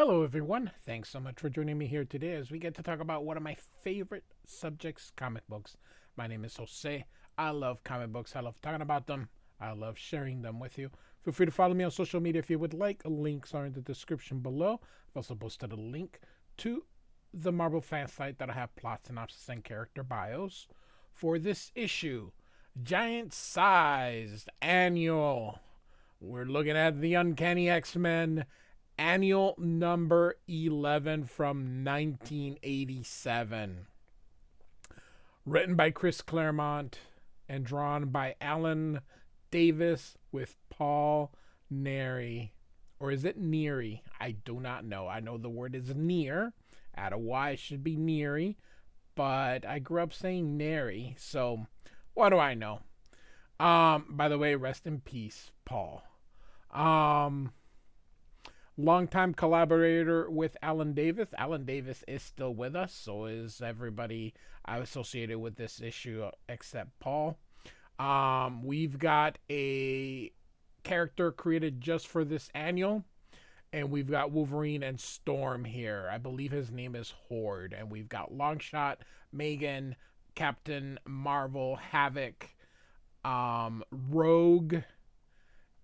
Hello, everyone. Thanks so much for joining me here today as we get to talk about one of my favorite subjects, comic books. My name is Jose. I love comic books. I love talking about them. I love sharing them with you. Feel free to follow me on social media if you would like. Links are in the description below. I've also posted a link to the Marvel fan site that'll have plot synopsis and character bios for this issue. Giant sized annual. We're looking at the Uncanny X-Men annual number 11 from 1987. Written by Chris Claremont and drawn by Alan Davis with Paul Neary. Or is it Neary? I do not know. I know the word is near. Add a Y, it should be Neary. But I grew up saying Neary, so what do I know? By the way, rest in peace, Paul. Longtime collaborator with Alan Davis. Alan Davis is still with us, so is everybody associated with this issue except Paul. We've got a character created just for this annual, and we've got Wolverine and Storm here. I believe his name is Horde, and we've got Longshot, Megan, Captain Marvel, Havoc, Rogue,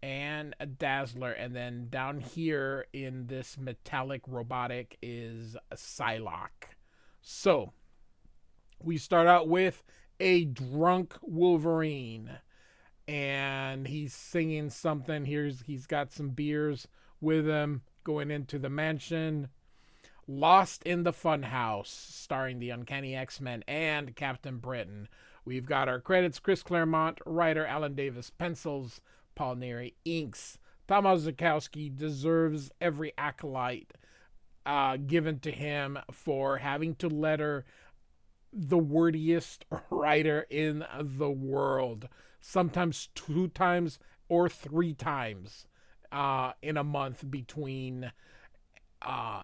and a Dazzler, and then down here in this metallic robotic is a Psylocke. So we start out with a drunk Wolverine, and he's singing something. He's got some beers with him going into the mansion. Lost in the Funhouse, starring the Uncanny X-Men and Captain Britain. We've got our credits: Chris Claremont, writer Alan Davis, pencils Paul Neary, inks Thomas Zakowski. Deserves every acolyte given to him for having to letter the wordiest writer in the world, sometimes 2 times or 3 times in a month between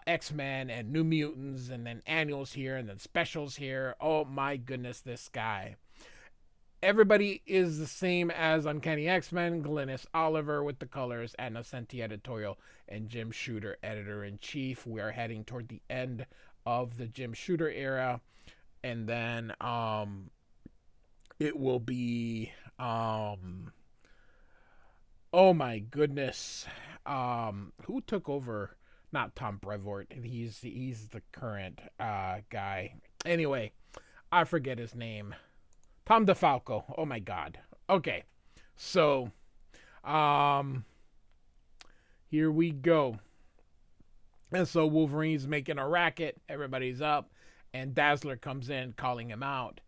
X-Men and New Mutants, and then annuals here and then specials here. Oh my goodness, this guy. Everybody is the same as Uncanny X-Men. Glynis Oliver with the colors, Anna Nocenti editorial, and Jim Shooter editor-in-chief. We are heading toward the end of the Jim Shooter era, and then it will be oh my goodness, who took over? Not Tom Brevoort. He's the current guy. Anyway, I forget his name. Tom DeFalco. Oh my God. Okay, so here we go. And so Wolverine's making a racket. Everybody's up, and Dazzler comes in calling him out.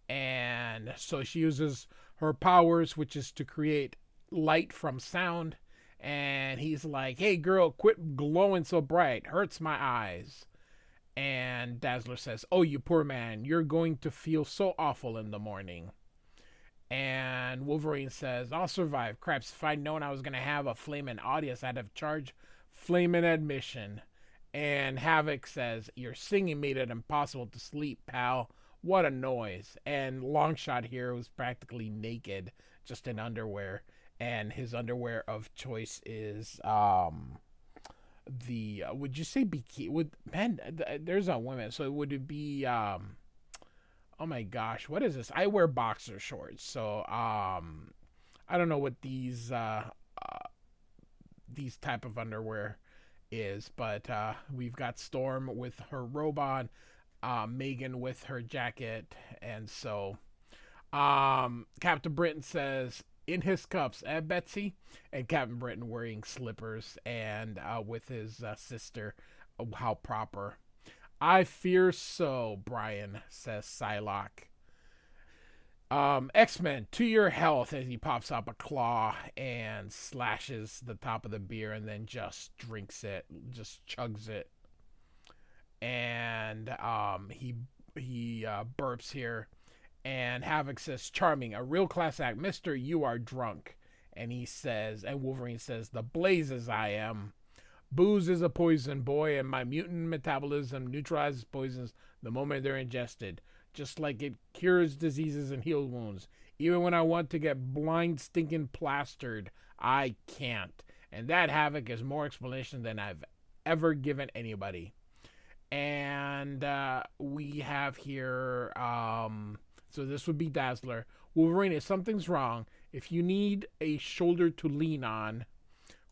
And so she uses her powers, which is to create light from sound. And he's like, "Hey girl, quit glowing so bright. Hurts my eyes." And Dazzler says, "Oh, you poor man, you're going to feel so awful in the morning." And Wolverine says, "I'll survive. Craps, if I'd known I was going to have a flaming audience, I'd have charged flaming admission." And Havoc says, "Your singing made it impossible to sleep, pal. What a noise." And Longshot here was practically naked, just in underwear. And his underwear of choice is the would you say bikini? Would man? There's no women, so would it be oh my gosh, what is this? I wear boxer shorts, so I don't know what these type of underwear is, but we've got Storm with her robot, Megan with her jacket, and so Captain Britain says, "In his cups, eh, Betsy?" And Captain Britain wearing slippers and with his sister. Oh, how proper. "I fear so, Brian," says Psylocke. "X-Men, to your health," as he pops up a claw and slashes the top of the beer and then just drinks it, just chugs it. And he burps here. And Havoc says, "Charming, a real class act. Mister, you are drunk." And he says, and Wolverine says, "The blazes I am. Booze is a poison, boy, and my mutant metabolism neutralizes poisons the moment they're ingested. Just like it cures diseases and heals wounds. Even when I want to get blind stinking plastered, I can't. And that, Havoc, is more explanation than I've ever given anybody. And we have here, so this would be Dazzler. Wolverine, if something's wrong, if you need a shoulder to lean on,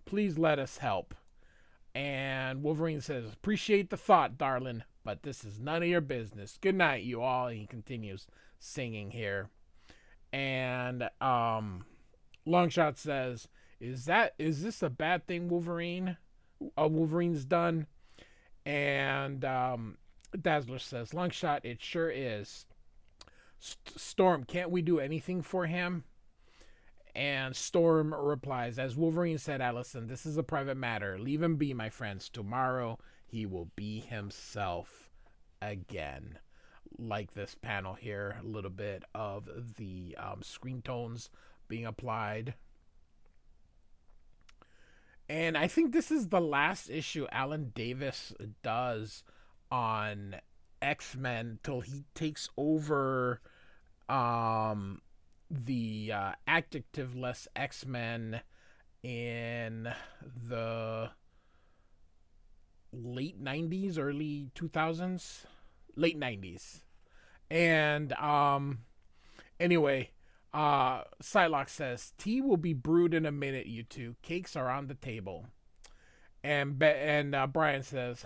please let us help. And Wolverine says, appreciate the thought, darling, but this is none of your business. Good night, you all. And he continues singing here. And Longshot says, is this a bad thing, Wolverine? Wolverine's done. And Dazzler says, Longshot, it sure is. Storm, can't we do anything for him? And Storm replies, as Wolverine said, Allison, this is a private matter. Leave him be, my friends. Tomorrow he will be himself again. Like this panel here, a little bit of the screen tones being applied. And I think this is the last issue Alan Davis does on X-Men till he takes over the adjective-less X-Men in the late 90s, early 2000s, late 90s. And anyway, Psylocke says, tea will be brewed in a minute, you two. Cakes are on the table. And Brian says,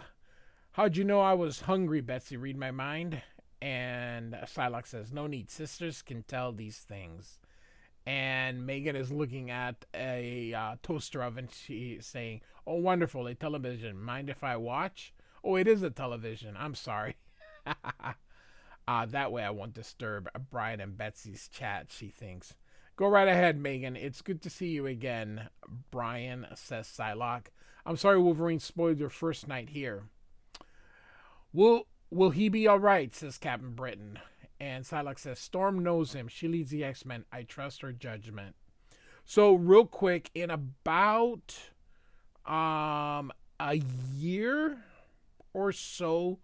how'd you know I was hungry, Betsy? Read my mind? And Psylocke says, no need. Sisters can tell these things. And Megan is looking at a toaster oven. She's saying, oh, wonderful, a television. Mind if I watch? Oh, it is a television. I'm sorry. That way I won't disturb Brian and Betsy's chat, she thinks. Go right ahead, Megan. It's good to see you again, Brian, says Psylocke. I'm sorry Wolverine spoiled your first night here. Will he be all right, says Captain Britain. And Psylocke says, Storm knows him. She leads the X-Men. I trust her judgment. So real quick, in about a year or so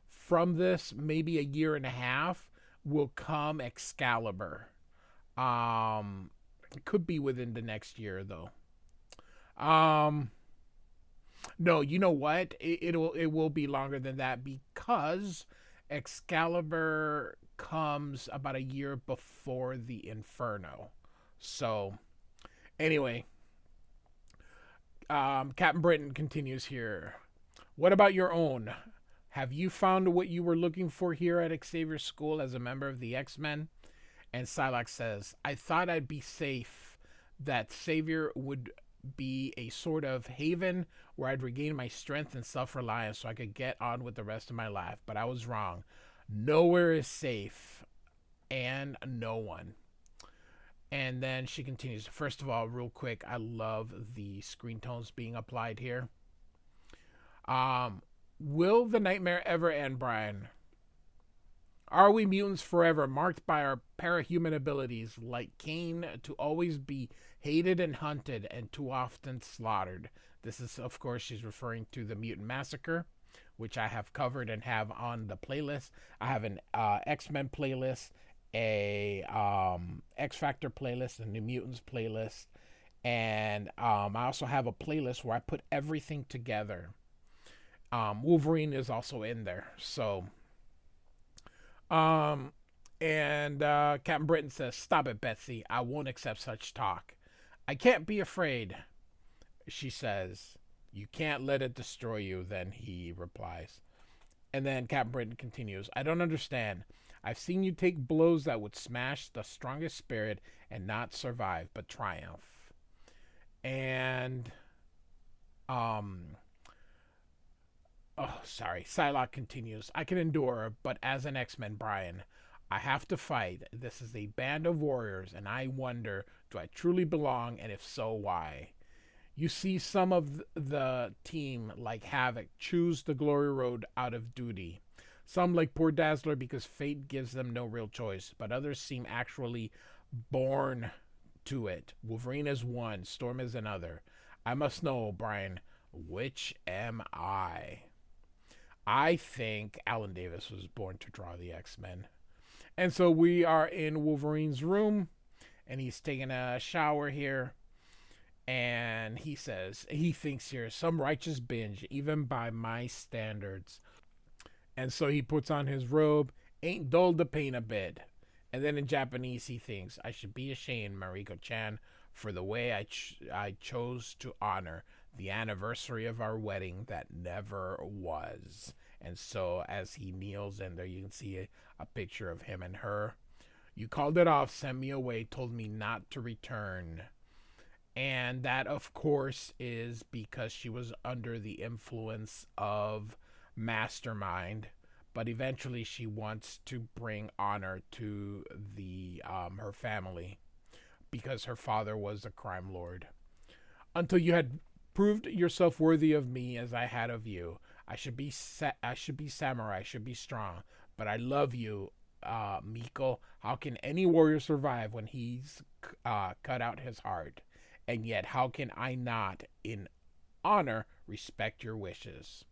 from this, maybe a year and a half, will come Excalibur. It could be within the next year though. No, you know what? It will be longer than that because Excalibur comes about a year before the Inferno. So, anyway, Captain Britain continues here. What about your own? Have you found what you were looking for here at Xavier's school as a member of the X-Men? And Psylocke says, I thought I'd be safe, that Xavier would be a sort of haven where I'd regain my strength and self-reliance so I could get on with the rest of my life. But I was wrong. Nowhere is safe, and no one. And then she continues, first of all, real quick, I love the screen tones being applied here. Will the nightmare ever end, Brian? Are we mutants forever, marked by our parahuman abilities, like Cain, to always be hated and hunted and too often slaughtered? This is, of course, she's referring to the Mutant Massacre, which I have covered and have on the playlist. I have an X-Men playlist, a X-Factor playlist, a New Mutants playlist, and I also have a playlist where I put everything together. Wolverine is also in there. So, and Captain Britain says, stop it, Betsy. I won't accept such talk. I can't be afraid, she says. You can't let it destroy you, then he replies. And then Captain Britain continues, I don't understand. I've seen you take blows that would smash the strongest spirit and not survive, but triumph. And, Psylocke continues, I can endure, but as an X-Men, Brian, I have to fight. This is a band of warriors, and I wonder, do I truly belong, and if so, why? You see some of the team, like Havoc, choose the glory road out of duty. Some, like poor Dazzler, because fate gives them no real choice, but others seem actually born to it. Wolverine is one, Storm is another. I must know, Brian, which am I? I think Alan Davis was born to draw the X-Men. And so we are in Wolverine's room, and he's taking a shower here. And he says, he thinks here, some righteous binge, even by my standards. And so he puts on his robe, ain't dulled the pain a bit. And then in Japanese, he thinks, I should be ashamed, Mariko chan, for the way I chose to honor the anniversary of our wedding that never was. And so as he kneels, and there you can see a picture of him and her. You called it off, sent me away, told me not to return. And that, of course, is because she was under the influence of Mastermind. But eventually, she wants to bring honor to the her family because her father was a crime lord. Until you had proved yourself worthy of me as I had of you, I should be samurai. I should be strong. But I love you, Miko. How can any warrior survive when he's cut out his heart? And yet, how can I not, in honor, respect your wishes?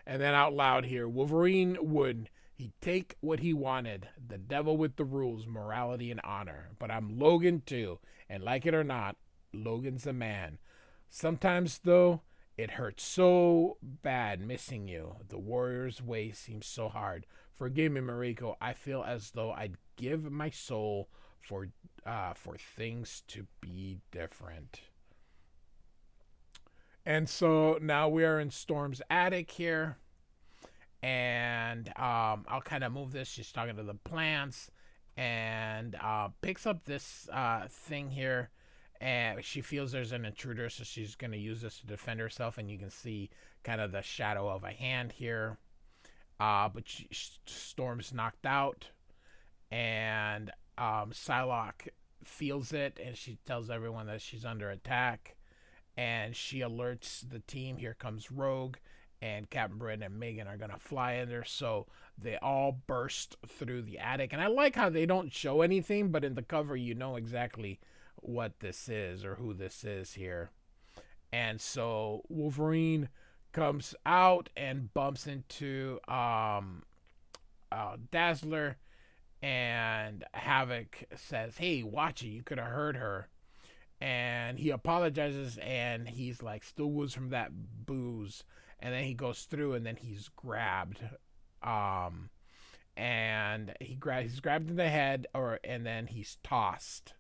And then out loud here, Wolverine would he take what he wanted, the devil with the rules, morality, and honor. But I'm Logan too, and like it or not, Logan's a man. Sometimes, though, it hurts so bad missing you. The warrior's way seems so hard. Forgive me, Mariko. I feel as though I'd give my soul for things to be different. And so now we are in Storm's attic here, and I'll kind of move this. She's talking to the plants, and picks up this thing here, and she feels there's an intruder, so she's gonna use this to defend herself. And you can see kind of the shadow of a hand here. But Storm's knocked out, and Psylocke feels it, and she tells everyone that she's under attack, and she alerts the team. Here comes Rogue, and Captain Britain and Megan are gonna fly in there, so they all burst through the attic. And I like how they don't show anything, but in the cover you know exactly what this is or who this is here. And so Wolverine comes out and bumps into Dazzler, and Havoc says, "Hey, watch it! You could have heard her." And he apologizes, and he's like still woos from that booze. And then he goes through, and then he's grabbed, um, and he's grabbed in the head, and then he's tossed.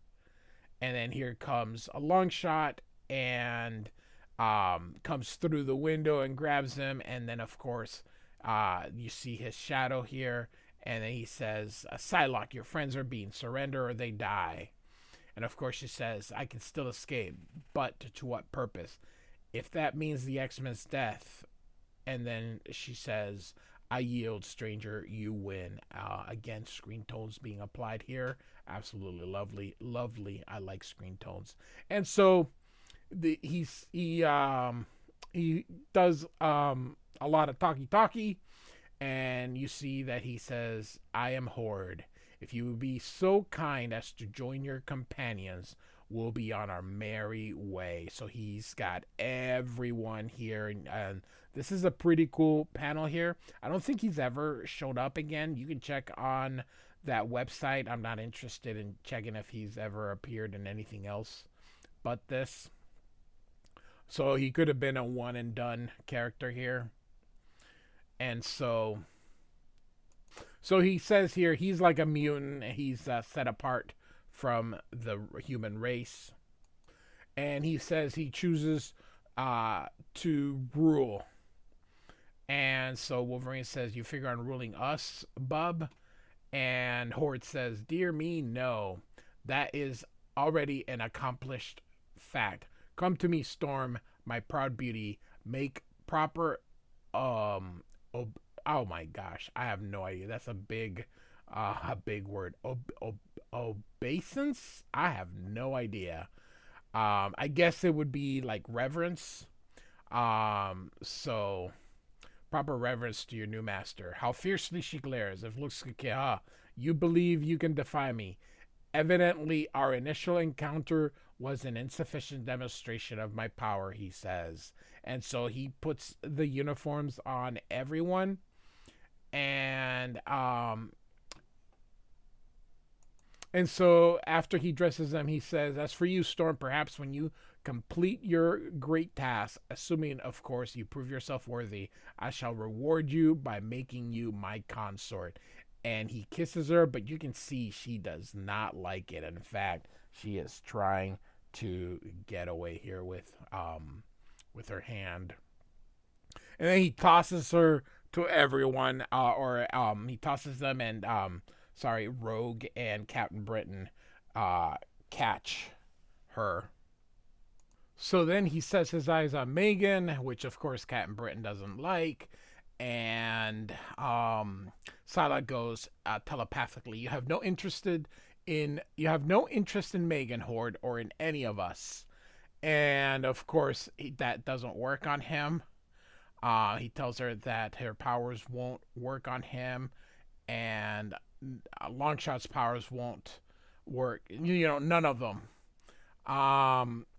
And then here comes a long shot, and comes through the window and grabs him. And then of course, you see his shadow here, and then he says, "Psylocke, your friends are being surrender or they die." And of course she says, "I can still escape, but to what purpose? If that means the X-Men's death." And then she says, "I yield, stranger, you win." Again, screen tones being applied here. Absolutely lovely. Lovely. I like screen tones. And so he does a lot of talkie, and you see that he says, "I am Horde. If you would be so kind as to join your companions, we'll be on our merry way." So he's got everyone here, and this is a pretty cool panel here. I don't think he's ever showed up again. You can check on that website. I'm not interested in checking if he's ever appeared in anything else but this. So he could have been a one and done character here. And so he says here he's like a mutant. He's set apart from the human race. And he says he chooses to rule. And so Wolverine says, "You figure on ruling us, bub?" And Horde says, "Dear me, no. That is already an accomplished fact. Come to me, Storm, my proud beauty. Make proper oh my gosh, I have no idea. That's a big word. Obeisance? I have no idea. I guess it would be like reverence. So proper reverence to your new master. How fiercely she glares. If looks like, you believe you can defy me. Evidently, our initial encounter was an insufficient demonstration of my power," he says. And so he puts the uniforms on everyone, and And so after he dresses them, he says, "As for you, Storm, perhaps when you complete your great task, assuming, of course, you prove yourself worthy, I shall reward you by making you my consort." And he kisses her, but you can see she does not like it. In fact, she is trying to get away here with her hand. And then he tosses her to everyone, or he tosses them, and sorry, Rogue and Captain Britain catch her. So then he sets his eyes on Megan, which of course Captain Britain doesn't like, and Psylocke goes telepathically, you have no interest in Megan, Horde, or in any of us." And of course that doesn't work on him. He tells her that her powers won't work on him, and Longshot's powers won't work. None of them.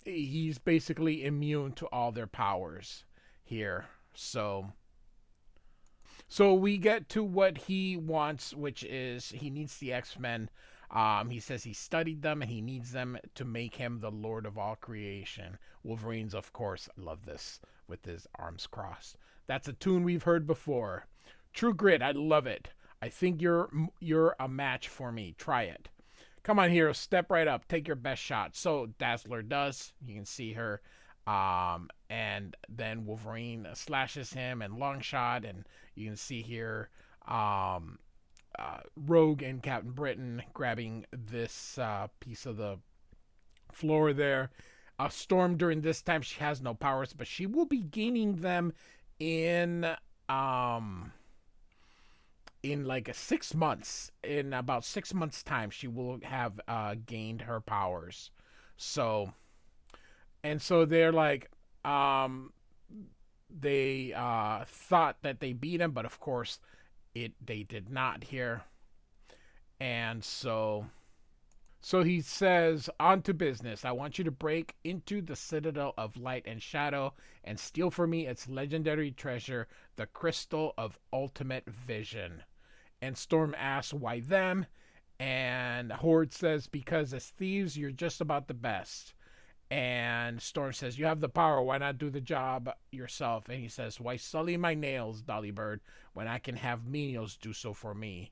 He's basically immune to all their powers here. So we get to what he wants, which is he needs the X-Men. He says he studied them and he needs them to make him the Lord of all creation. Wolverine's, of course, I love this, with his arms crossed. "That's a tune we've heard before. True Grit, I love it. I think you're a match for me. Try it. Come on, hero, step right up. Take your best shot." So Dazzler does. You can see her. And then Wolverine slashes him, and Longshot, and you can see here Rogue and Captain Britain grabbing this piece of the floor there. Storm, during this time, she has no powers, but she will be gaining them in um in like 6 months. In about 6 months time, she will have gained her powers. So, and so they're like, they thought that they beat him, but of course they did not here. And so he says, "On to business. I want you to break into the Citadel of Light and Shadow and steal for me its legendary treasure, the Crystal of Ultimate Vision." And Storm asks, "Why them?" And Horde says, "Because as thieves, you're just about the best." And Storm says, "You have the power. Why not do the job yourself?" And he says, "Why sully my nails, Dolly Bird, when I can have menials do so for me?"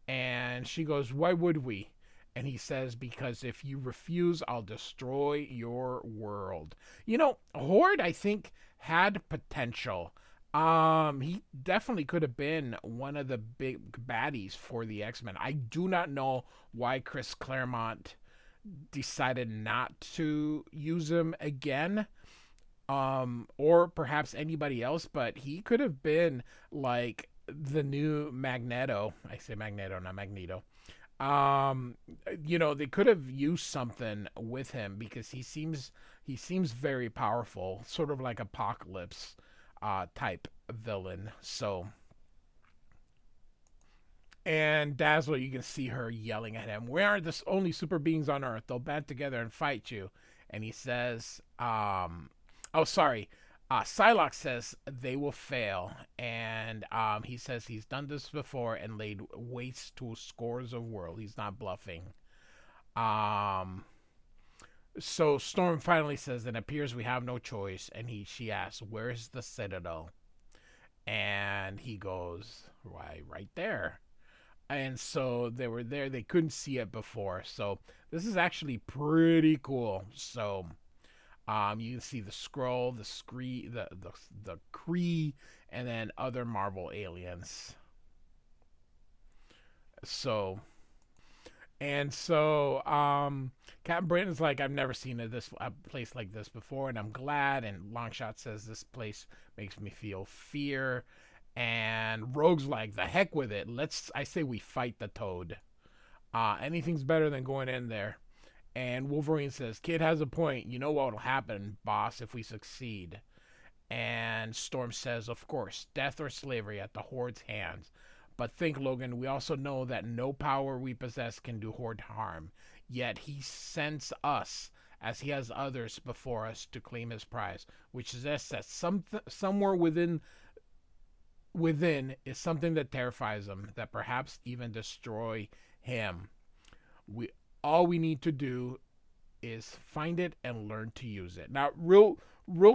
And she goes, "Why would we?" And he says, "Because if you refuse, I'll destroy your world." Horde, I think, had potential. He definitely could have been one of the big baddies for the X-Men. I do not know why Chris Claremont decided not to use him again, or perhaps anybody else, but he could have been like the new Magneto. I say Magneto, not Magneto. They could have used something with him because he seems very powerful, sort of like Apocalypse type villain. So, and Dazzler, you can see her yelling at him, "We aren't the only super beings on Earth. They'll band together and fight you." And he says, oh, sorry. Psylocke says they will fail. And he says he's done this before and laid waste to scores of worlds. He's not bluffing. Um, so Storm finally says, "It appears we have no choice." And she asks, "Where's the Citadel?" And he goes, "Why, right there." And so they were there. They couldn't see it before. So this is actually pretty cool. So you can see the scroll, the scree, the Kree, and then other Marvel aliens. So Captain Britain's like, "I've never seen a place like this before, and I'm glad." And Longshot says, "This place makes me feel fear." And Rogue's like, "The heck with it. I say we fight the Toad. Anything's better than going in there." And Wolverine says, "Kid has a point. You know what'll happen, boss, if we succeed." And Storm says, "Of course, death or slavery at the Horde's hands. But think, Logan, we also know that no power we possess can do Horde harm. Yet he sends us, as he has others before us, to claim his prize, which suggests that somewhere within is something that terrifies him, that perhaps even destroy him. All we need to do is find it and learn to use it. Now, real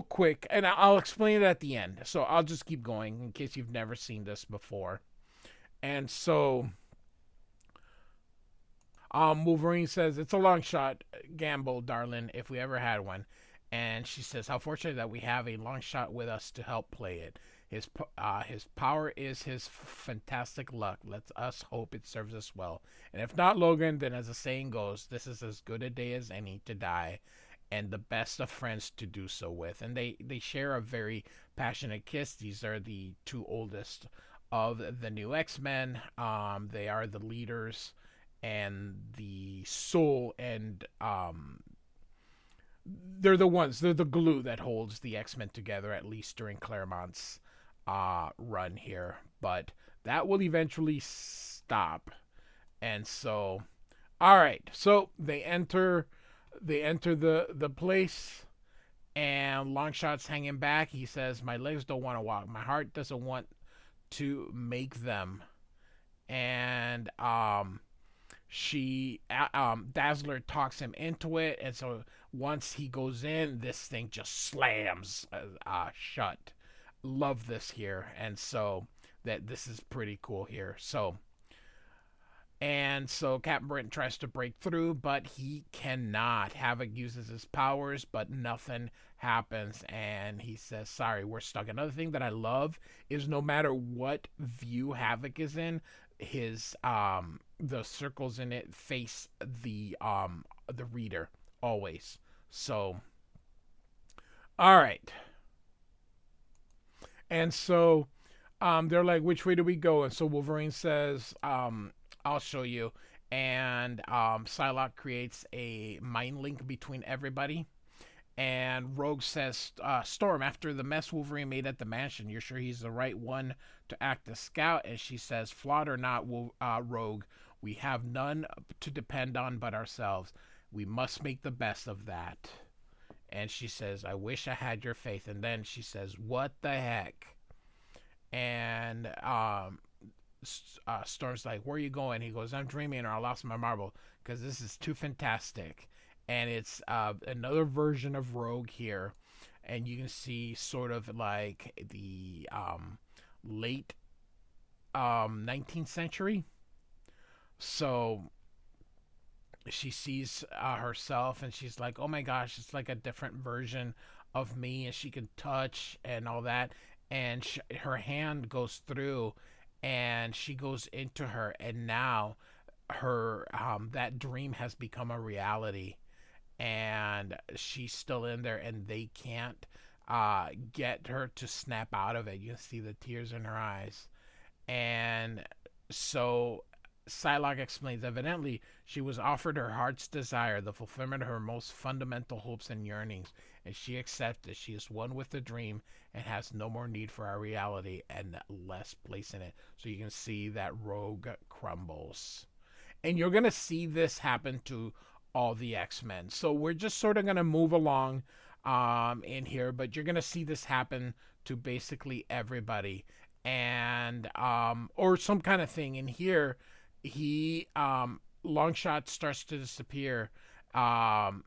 quick, and I'll explain it at the end. So I'll just keep going in case you've never seen this before. And so Wolverine says, "It's a long shot gamble, darling, if we ever had one." And she says, "How fortunate that we have a long shot with us to help play it. His power is his fantastic luck. Let us hope it serves us well. And if not, Logan, then as the saying goes, this is as good a day as any to die, and the best of friends to do so with." And they share a very passionate kiss. These are the two oldest of the new X-Men. They are the leaders and the soul, and they're the glue that holds the X-Men together, at least during Claremont's run here. But that will eventually stop. And so, all right, so they enter the place, and Longshot's hanging back. He says, "My legs don't want to walk. My heart doesn't want to make them." And Dazzler talks him into it, and so once he goes in, this thing just slams shut. Love this here, and so that this is pretty cool here. So Captain Britain tries to break through, but he cannot. Havoc uses his powers, but nothing happens, and he says, "Sorry, we're stuck." Another thing that I love is no matter what view Havoc is in, his the circles in it face the reader always. So, all right. And so they're like, "Which way do we go?" And so Wolverine says, "I'll show you." And Psylocke creates a mind link between everybody. And Rogue says, "Storm, after the mess Wolverine made at the mansion, you're sure he's the right one to act as scout?" And she says, "Flawed or not, Rogue, we have none to depend on but ourselves. We must make the best of that." And she says, "I wish I had your faith." And then she says, "What the heck?" And Storm's like, "Where are you going?" He goes, "I'm dreaming, or I lost my marble, because this is too fantastic." And it's another version of Rogue here, and you can see sort of like the late 19th century. So she sees herself, and she's like, "Oh my gosh, it's like a different version of me," and she can touch and all that. And her hand goes through, and she goes into her, and now her that dream has become a reality, and she's still in there, and they can't get her to snap out of it. You can see the tears in her eyes. And so Psylocke explains, evidently she was offered her heart's desire, the fulfillment of her most fundamental hopes and yearnings, and she accepted. She is one with the dream and has no more need for our reality and less place in it. So you can see that Rogue crumbles. And you're going to see this happen to all the X-Men. So we're just sort of going to move along in here, but you're going to see this happen to basically everybody. And or some kind of thing. In here, he Longshot starts to disappear.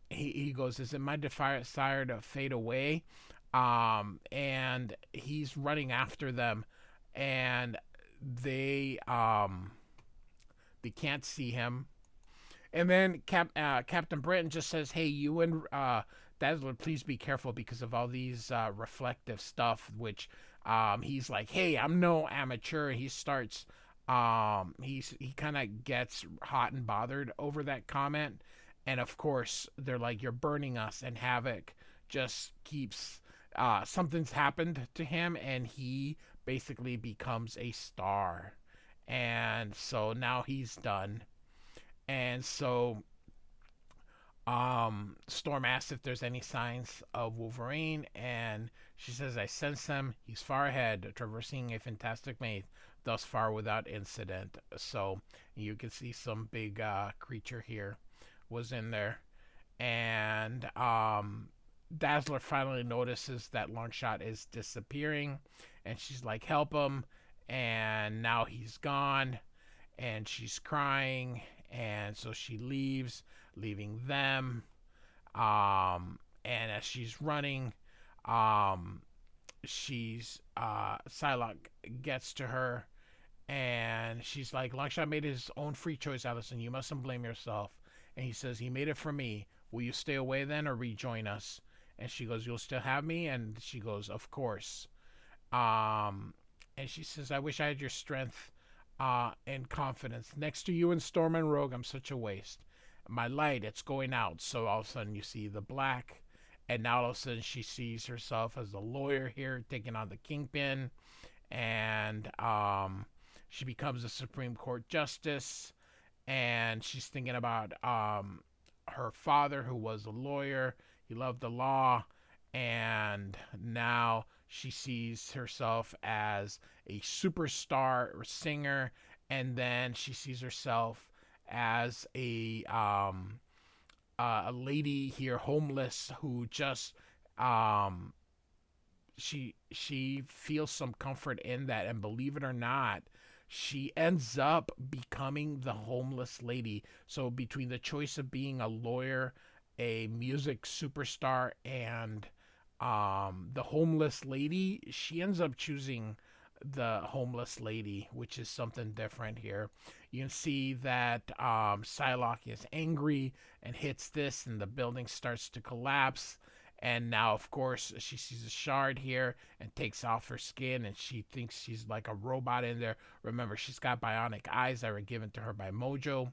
He goes, "Is it my desire to fade away?" And he's running after them, and they can't see him. And then Captain Britain just says, "Hey, you and Dazzler, please be careful because of all these reflective stuff." Which he's like, "Hey, I'm no amateur." He starts, he kind of gets hot and bothered over that comment. And of course, they're like, "You're burning us." And Havoc just keeps, something's happened to him, and he basically becomes a star. And so now he's done. And so Storm asks if there's any signs of Wolverine, and she says, "I sense them. He's far ahead, traversing a fantastic maze, thus far without incident." So you can see some big creature here was in there. And Dazzler finally notices that Longshot is disappearing, and she's like, "Help him." And now he's gone, and she's crying, And so she leaves, leaving them. And as she's running, um, she's Psylocke gets to her, and she's like, Longshot made his own free choice, Allison. You mustn't blame yourself. And he says, he made it for me. Will you stay away then or rejoin us? And she goes, you'll still have me? And she goes, of course. Um, and she says, I wish I had your strength and confidence. Next to you and Storm and Rogue, I'm such a waste. My light, it's going out. So all of a sudden you see the black. And now all of a sudden she sees herself as a lawyer here taking on the Kingpin. And she becomes a Supreme Court justice. And she's thinking about her father, who was a lawyer. He loved the law. And now she sees herself as a superstar or singer. And then she sees herself as a lady here, homeless, who just um, she feels some comfort in that, and believe it or not, she ends up becoming the homeless lady. So between the choice of being a lawyer, a music superstar, and the homeless lady, she ends up choosing the homeless lady, which is something different here. You can see that Psylocke is angry and hits this, and the building starts to collapse. And now, of course, she sees a shard here and takes off her skin, and she thinks she's like a robot in there. Remember, she's got bionic eyes that were given to her by Mojo,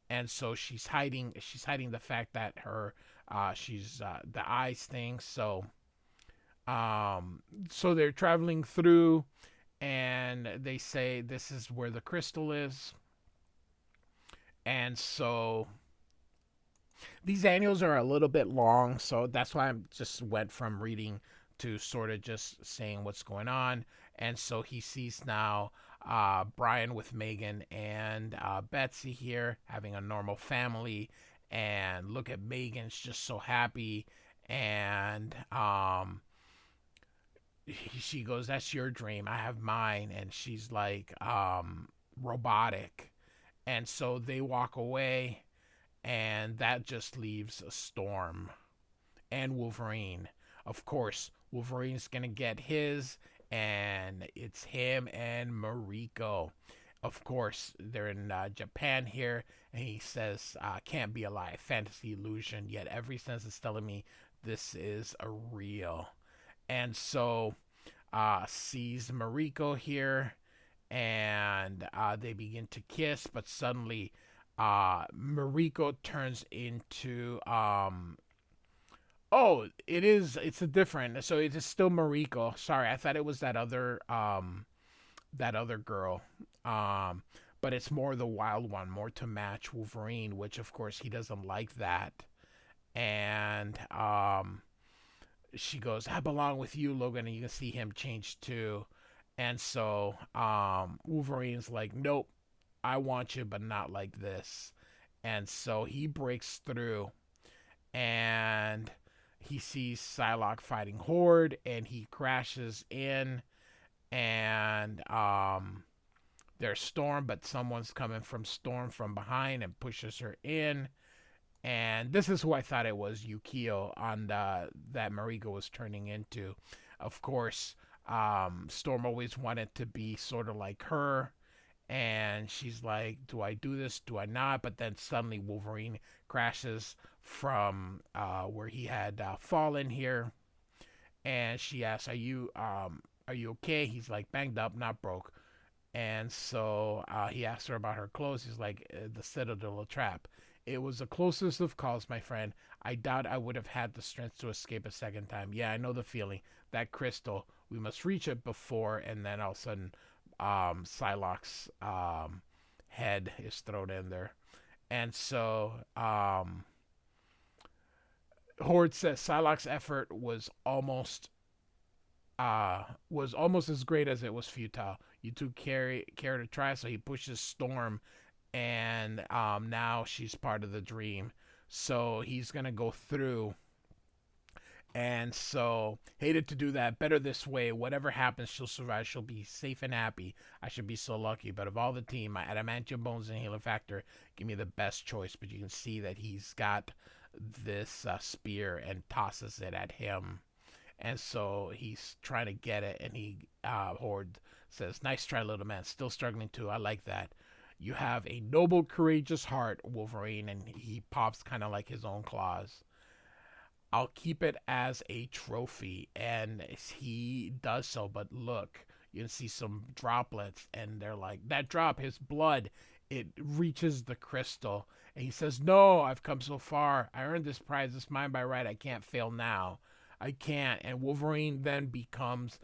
and so she's hiding. She's hiding the fact that her she's the eyes thing. So they're traveling through, and they say this is where the crystal is, and so these annuals are a little bit long, so that's why I just went from reading to sort of just saying what's going on. And so he sees now Brian with Megan and Betsy here having a normal family. And look at Megan's just so happy. And she goes, that's your dream. I have mine. And she's like, robotic. And so they walk away, and that just leaves a Storm and Wolverine. Of course, Wolverine's gonna get his, and it's him and Mariko. Of course, they're in Japan here, and he says, "Can't be a lie, fantasy illusion." Yet every sense is telling me this is a real. And so, sees Mariko here, and they begin to kiss, but suddenly Mariko turns into oh, it is, it's a different, so it is still Mariko. Sorry, I thought it was that other girl. Um but it's more the wild one, more to match Wolverine, which of course he doesn't like that. And she goes, I belong with you, Logan, and you can see him change too. And so Wolverine's like, nope, I want you, but not like this. And so he breaks through, and he sees Psylocke fighting Horde, and he crashes in. And there's Storm, but someone's coming from Storm from behind and pushes her in. And this is who I thought it was, Yukio, on that Mariko was turning into. Of course, Storm always wanted to be sort of like her, and she's like, do I do this, do I not? But then suddenly Wolverine crashes from where he had fallen here, and she asks, are you okay? He's like, banged up, not broke. And so he asks her about her clothes. He's like, the Citadel trap. It was the closest of calls, my friend. I doubt I would have had the strength to escape a second time. Yeah, I know the feeling. That crystal, we must reach it before. And then all of a sudden, Psylocke's head is thrown in there. And so Horde says Psylocke's effort was almost as great as it was futile. You two care to try, so he pushes Storm, and now she's part of the dream. So he's gonna go through, And so, hated to do that. Better this way. Whatever happens, she'll survive. She'll be safe and happy. I should be so lucky. But of all the team, my adamantium bones and healer factor give me the best choice. But you can see that he's got this spear and tosses it at him. And so he's trying to get it. And Horde says, "Nice try, little man. Still struggling too. I like that. You have a noble, courageous heart, Wolverine." And he pops kind of like his own claws. "I'll keep it as a trophy." And he does so, but look, you can see some droplets, and they're like, that drop, his blood, it reaches the crystal. And he says, "No, I've come so far. I earned this prize. It's mine by right. I can't fail now. I can't." And Wolverine then becomes,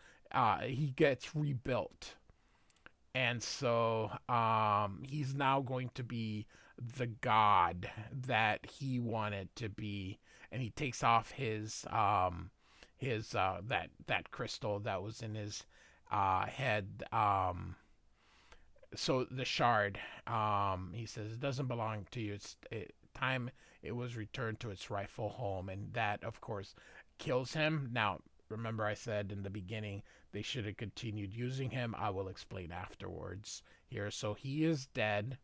he gets rebuilt. And so he's now going to be the god that he wanted to be. And he takes off his that crystal that was in his head. So the shard, he says, "It doesn't belong to you. Time it was returned to its rightful home." And that, of course, kills him. Now, remember I said in the beginning they should have continued using him. I will explain afterwards here. So he is dead.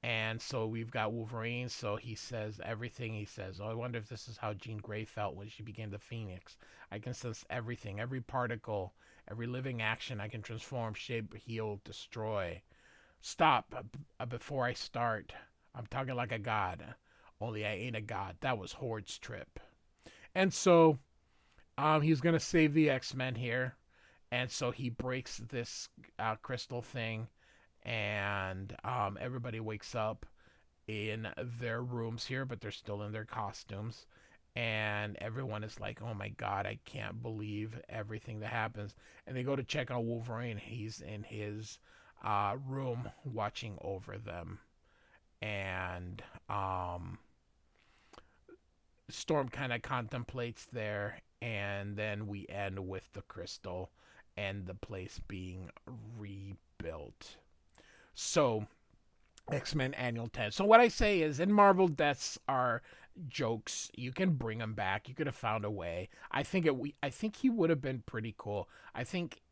And so we've got Wolverine. So he says everything. He says, "Oh, I wonder if this is how Jean Grey felt when she became the Phoenix. I can sense everything, every particle, every living action. I can transform, shape, heal, destroy. Stop before I start. I'm talking like a god. Only I ain't a god." That was Horde's trip. And so he's going to save the X-Men here. And so he breaks this crystal thing, and everybody wakes up in their rooms here, but they're still in their costumes. And everyone is like, "Oh my god, I can't believe everything that happens." And they go to check on Wolverine. He's in his room watching over them. And Storm kind of contemplates there. And then we end with the crystal and the place being rebuilt. So, X-Men Annual 10. So what I say is, in Marvel, deaths are jokes. You can bring them back. You could have found a way. I think he would have been pretty cool. I think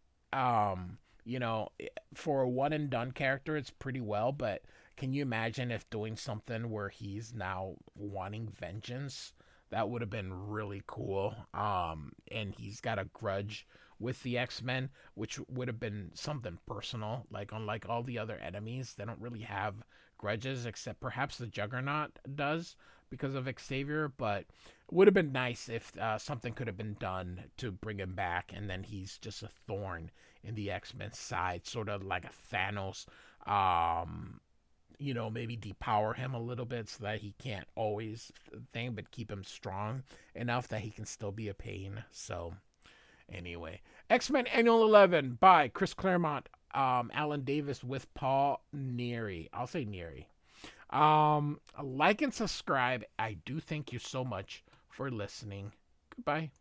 you know, for a one and done character it's pretty well, but can you imagine if doing something where he's now wanting vengeance? That would have been really cool. And he's got a grudge with the X-Men, which would have been something personal. Like, unlike all the other enemies, they don't really have grudges, except perhaps the Juggernaut does because of Xavier. But it would have been nice if something could have been done to bring him back, and then he's just a thorn in the X-Men side, sort of like a Thanos. Maybe depower him a little bit so that he can't always thing, but keep him strong enough that he can still be a pain. So anyway, X-Men Annual 11 by Chris Claremont, Alan Davis with Paul Neary. I'll say Neary. Like and subscribe. I do thank you so much for listening. Goodbye.